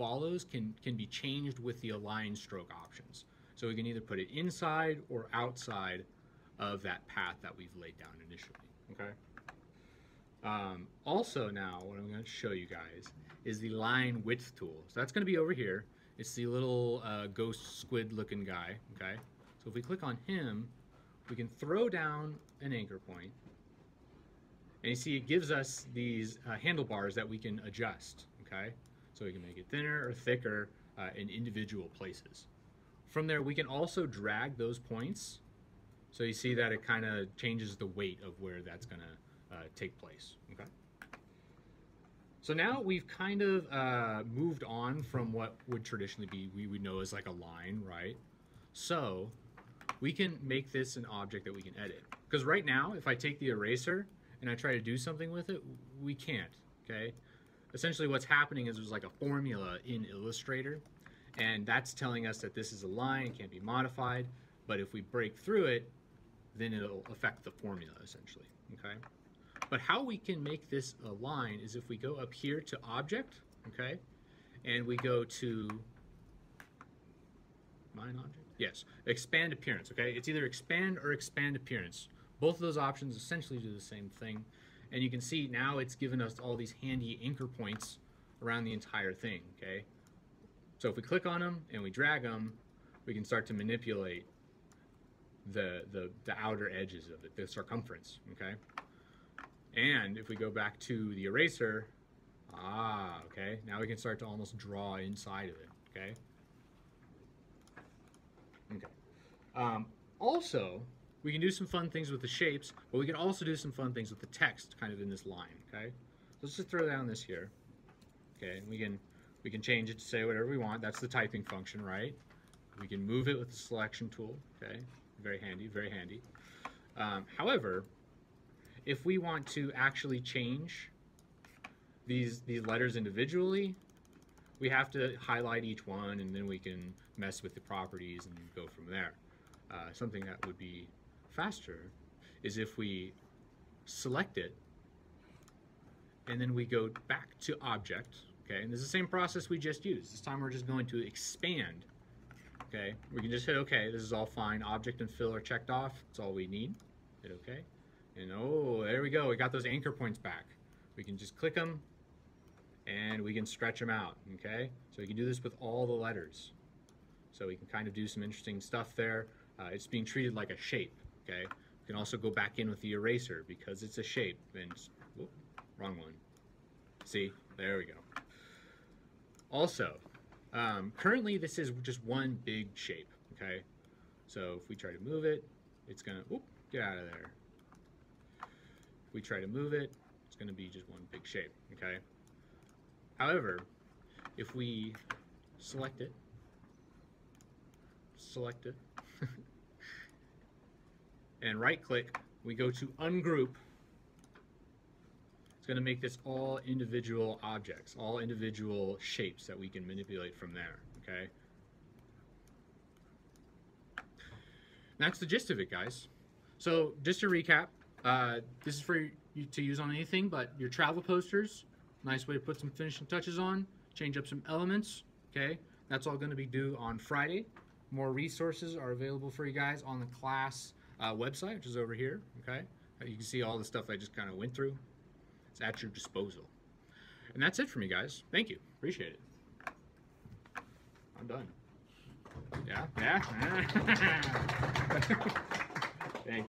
follows can be changed with the align stroke options. So we can either put it inside or outside of that path that we've laid down initially, okay? Also now, what I'm going to show you guys is the line width tool. So that's going to be over here. It's the little ghost squid looking guy, okay? So if we click on him, we can throw down an anchor point. And you see it gives us these handlebars that we can adjust, okay? So we can make it thinner or thicker in individual places. From there, we can also drag those points. So you see that it kind of changes the weight of where that's going to take place, okay? So now we've kind of moved on from what would traditionally be, we would know as like a line, right? So we can make this an object that we can edit. Because right now, if I take the eraser and I try to do something with it, we can't, okay? Essentially what's happening is there's like a formula in Illustrator, and that's telling us that this is a line, it can't be modified, but if we break through it, then it'll affect the formula essentially, okay? But how we can make this a line is if we go up here to Object, okay, and we go to Line Object? Yes, Expand Appearance, okay? It's either Expand or Expand Appearance. Both of those options essentially do the same thing. And you can see now it's given us all these handy anchor points around the entire thing, okay? So if we click on them and we drag them, we can start to manipulate the outer edges of it, the circumference, okay? And if we go back to the eraser, okay, now we can start to almost draw inside of it, okay? Okay. Also, we can do some fun things with the shapes, but we can also do some fun things with the text kind of in this line, okay? So let's just throw down this here, okay? And we can change it to say whatever we want. That's the typing function, right? We can move it with the selection tool, okay? Very handy, very handy. However, if we want to actually change these letters individually, we have to highlight each one, and then we can mess with the properties and go from there. Something that would be faster is if we select it, and then we go back to Object, okay? And this is the same process we just used. This time we're just going to expand, okay? We can just hit OK. This is all fine. Object and fill are checked off. That's all we need. Hit OK. And oh, there we go. We got those anchor points back. We can just click them, and we can stretch them out, okay? So we can do this with all the letters. So we can kind of do some interesting stuff there. It's being treated like a shape, okay? We can also go back in with the eraser because it's a shape. And whoop, wrong one. See, there we go. Also, currently this is just one big shape, okay? So if we try to move it, it's gonna, whoop, get out of there. If we try to move it, it's gonna be just one big shape, okay? However, if we select it, and right-click, we go to Ungroup, it's going to make this all individual objects, all individual shapes that we can manipulate from there, okay? That's the gist of it, guys. So just to recap, this is for you to use on anything but your travel posters. Nice way to put some finishing touches on, change up some elements, okay? That's all going to be due on Friday. More resources are available for you guys on the class website, which is over here, okay? You can see all the stuff I just kind of went through. It's at your disposal. And that's it for me, guys. Thank you. Appreciate it. I'm done. Yeah? Yeah?